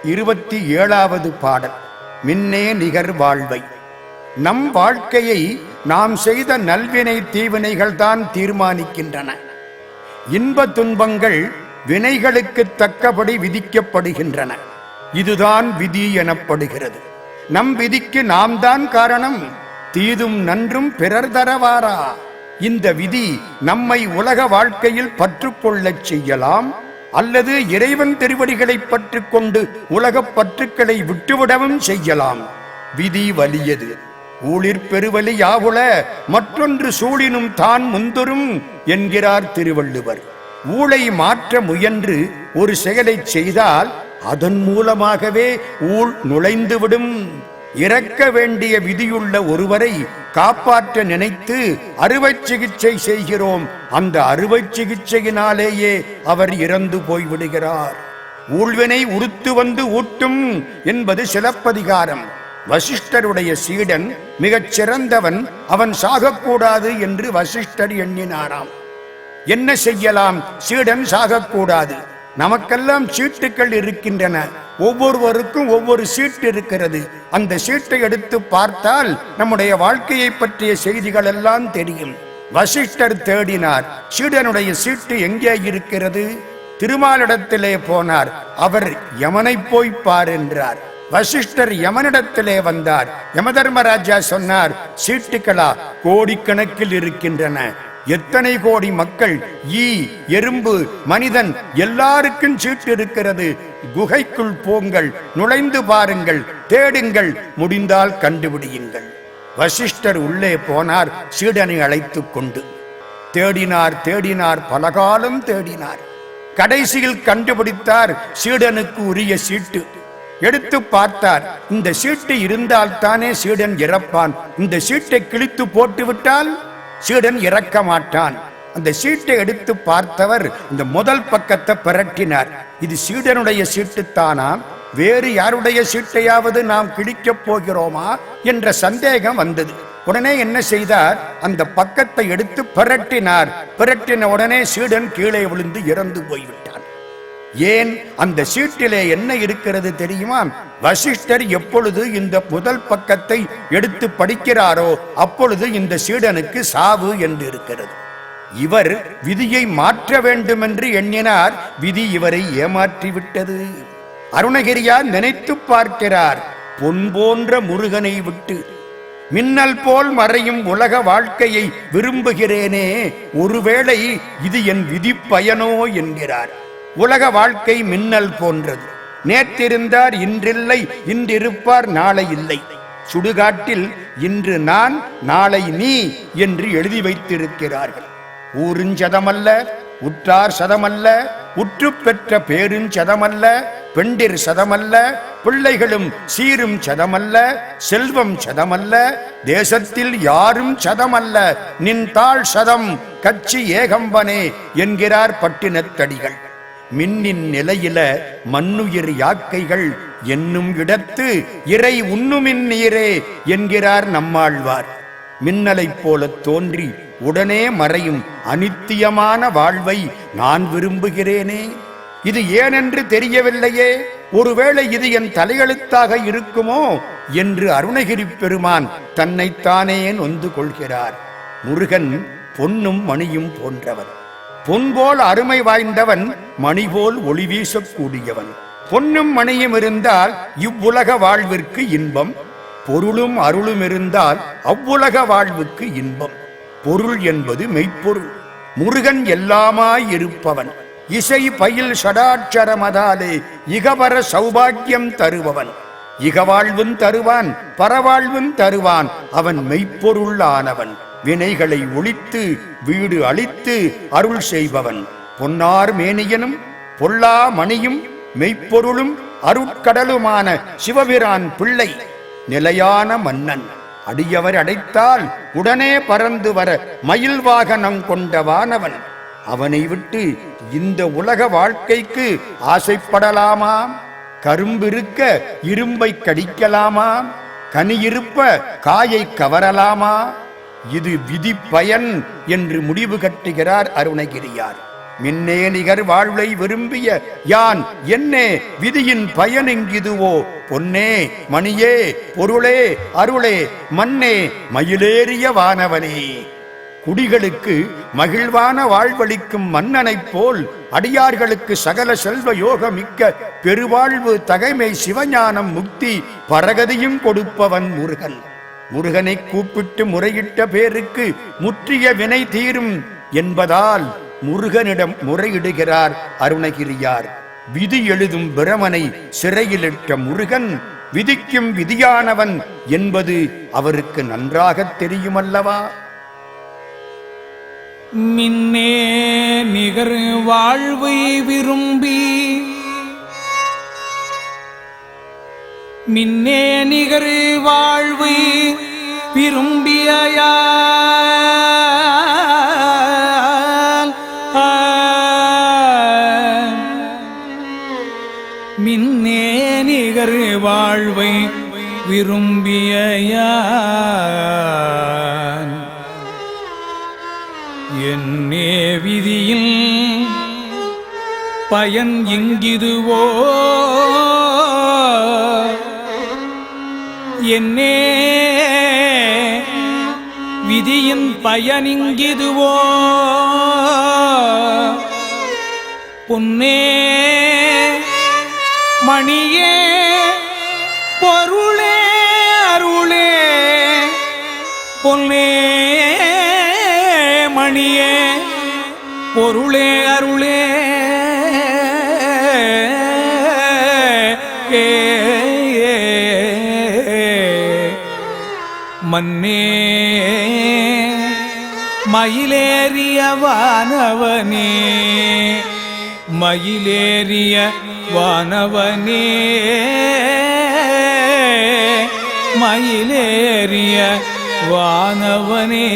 27வது பாடல். மின்னே நிகர் வாழ்வை. நம் வாழ்க்கையை நாம் செய்த நல்வினை தீவினைகள் தான் தீர்மானிக்கின்றன. இன்ப துன்பங்கள் வினைகளுக்கு தக்கபடி விதிக்கப்படுகின்றன. இதுதான் விதி எனப்படுகிறது. நம் விதிக்கு நாம் தான் காரணம். தீதும் நன்றும் பிறர் தரவாரா. இந்த விதி நம்மை உலக வாழ்க்கையில் பற்றுக்கொள்ளச் செய்யலாம், அல்லது இறைவன் திருவடிகளை பற்றுக்கொண்டு உலகப் பற்றுக்களை விட்டுவிடவும் செய்யலாம். விதி வலியது. ஊழிற் பெருவலி யாவுல மற்றொன்று சூழினும் தான் முந்தொரும் என்கிறார் திருவள்ளுவர். ஊழை மாற்ற முயன்று ஒரு செயலை செய்தால் அதன் மூலமாகவே ஊழ் நுழைந்துவிடும். இறக்க வேண்டிய விதியுள்ள ஒருவரை காப்பாற்ற நினைத்து அறுவை சிகிச்சை செய்கிறோம். அந்த அறுவை சிகிச்சையினாலேயே அவர் இறந்து போய்விடுகிறார். ஊழ்வினை உறுத்து வந்து ஊட்டும் என்பது சிலப்பதிகாரம். வசிஷ்டருடைய சீடன் மிகச் சிறந்தவன். அவன் சாகக்கூடாது என்று வசிஷ்டர் எண்ணினாராம். என்ன செய்யலாம்? சீடன் சாகக்கூடாது. நமக்கெல்லாம் சீட்டுக்கள் இருக்கின்றன. ஒவ்வொருவருக்கும் ஒவ்வொரு சீட்டு இருக்கிறது. அந்த சீட்டை எடுத்து பார்த்தால் நம்முடைய வாழ்க்கையை பற்றிய செய்திகள் எல்லாம் தெரியும். வசிஷ்டர் தேடினார். சீடனுடைய சீட்டு எங்கே இருக்கிறது? திருமாலிடத்திலே போனார். அவர் யமனை போய் பார் என்றார். வசிஷ்டர் யமனிடத்திலே வந்தார். யமதர்மராஜா சொன்னார், சீட்டுகளா கோடிக்கணக்கில் இருக்கின்றன. எத்தனை கோடி மக்கள், ஈ, எறும்பு, மனிதன் எல்லாருக்கும் சீட்டு இருக்கிறது. குகைக்குள் போங்கள், நுழைந்து பாருங்கள், தேடுங்கள், முடிந்தால் கண்டுபிடியுங்கள். வசிஷ்டர் உள்ளே போனார். சீடனை அழைத்துக் கொண்டு தேடினார். பலகாலம் தேடினார். கடைசியில் கண்டுபிடித்தார் சீடனுக்கு உரிய சீட்டு. எடுத்து பார்த்தார். இந்த சீட்டு இருந்தால் தானே சீடன் இறப்பான். இந்த சீட்டை கிழித்து போட்டுவிட்டால் சீடன் இறக்க மாட்டான். அந்த சீட்டை எடுத்து பார்த்தவர் இந்த முதல் பக்கத்தை பிரட்டினார். இது சீடனுடைய சீட்டுத்தானா, வேறு யாருடைய சீட்டையாவது நாம் கிழிக்கப் போகிறோமா என்ற சந்தேகம் வந்தது. உடனே என்ன செய்தார்? அந்த பக்கத்தை எடுத்து பிரட்டினார். பிரட்டின உடனே சீடன் கீழே விழுந்து இறந்து போய்விட்டான். ஏன்? அந்த சீட்டிலே என்ன இருக்கிறது தெரியுமா? வசிஷ்டர் எப்பொழுது இந்த முதல் பக்கத்தை எடுத்து படிக்கிறாரோ அப்பொழுது இந்த சீடனுக்கு சாவு என்று இருக்கிறது. இவர் விதியை மாற்ற வேண்டும் என்று எண்ணினார். விதி இவரை ஏமாற்றிவிட்டது. அருணகிரியார் நினைத்து பார்க்கிறார். பொன் போன்ற முருகனை விட்டு மின்னல் போல் மறையும் உலக வாழ்க்கையை விரும்புகிறேனே, ஒருவேளை இது என் விதி பயனோ என்கிறார். உலக வாழ்க்கை மின்னல் போன்றது. நேற்றிருந்தார் இன்றில்லை, இன்றிருப்பார் நாளை இல்லை. சுடுகாட்டில் இன்று நான் நாளை நீ என்று எழுதி வைத்திருக்கிறார்கள். ஊருஞ்சதமல்ல, உற்றார் சதமல்ல, உற்று பெற்ற பேருஞ்சதமல்ல, பெண்டிர் சதமல்ல, பிள்ளைகளும் சீரும் சதமல்ல, செல்வம் சதமல்ல, தேசத்தில் யாரும் சதமல்ல, நின் தாழ் சதம் கட்சி ஏகம்பனே என்கிறார் பட்டினத்தடிகள். மின்னின் நிலையில மண்ணுயிர் யாக்கைகள் என்னும் இடத்து இறை உண்ணுமின் நீரே என்கிறார் நம்மாழ்வார். மின்னலைப் போல தோன்றி உடனே மறையும் அனித்தியமான வாழ்வை நான் விரும்புகிறேனே. இது ஏனென்று தெரியவில்லையே. ஒருவேளை இது என் தலையெழுத்தாக இருக்குமோ என்று அருணகிரி பெருமான் தன்னைத்தானே நொந்து கொள்கிறார். முருகன் பொன்னும் மணியும் போன்றவன். பொன்போல் அருமை வாய்ந்தவன், மணி போல் ஒளி வீசக்கூடியவன். பொன்னும் மணியும் இருந்தால் இவ்வுலக வாழ்விற்கு இன்பம். பொருளும் அருளும் இருந்தால் அவ்வுலக வாழ்வுக்கு இன்பம். பொருள் என்பது மெய்ப்பொருள். முருகன் எல்லாமாய் இருப்பவன். இசை பயில் ஷடாட்சரமதாலே இகவர சௌபாக்கியம் தருபவன். இகவாழ்வும் தருவான், பரவாழ்வும் தருவான். அவன் மெய்ப்பொருள் ஆனவன். வினைகளை ஒழித்து வீடு அளித்து அருள் செய்பவன். பொன்னார் மேனியனும் பொல்லா மணியும் மெய்ப்பொருளும் அருட்கடலுமான சிவபிரான் பிள்ளை. நிலையான மன்னன். அடியவர் அடைத்தால் உடனே பறந்து வர மயில் வாகனம் கொண்டவானவன். அவனை விட்டு இந்த உலக வாழ்க்கைக்கு ஆசைப்படலாமா? கரும்பிருக்க இரும்பை கடிக்கலாமா? கனியிருப்ப காயை கவரலாமா? இது விதி பயன் என்று முடிவு கட்டுகிறார் அருணகிரியார். மின்னே நிகர் வாழ்வை விரும்பிய யான் என்னே விதியின் பயனிங்கிதுவோ பொன்னே மணியே பொருளே அருளே மன்னே மயிலேறிய வானவனே. குடிகளுக்கு மகிழ்வான வாழ்வளிக்கும் மன்னனைப் போல் அடியார்களுக்கு சகல செல்வ யோகமிக்க பெருவாழ்வு தகைமை சிவஞானம் முக்தி பரகதியும் கொடுப்பவன் முருகன். முருகனை கூப்பிட்டு முறையிட்ட பேருக்கு முற்றிய வினை தீரும் என்பதால் முருகனிடம் முறையிடுகிறார் அருணகிரியார். விதி எழுதும் பிரமனை சிறையிலிட்ட முருகன் விதிக்கும் விதியானவன் என்பது அவருக்கு நன்றாக தெரியுமல்லவா? மின்னே நிகர் வாழ்வை விரும்பி மின்னே நிகர் வாழ்வை விரும்பியால் மின்னே நிகர் வாழ்வை விரும்பியால் என்னே விதியில் பயன் எங்கிதுவோ என்னே விதியின் பயனிங்கிதுவோ பொன்னே மணியே பொருளே அருளே பொன்னே மணியே பொருளே அருளே மன்னே மயிலேறிய வானவனே மயிலேறிய வானவனே மயிலேறிய வானவனே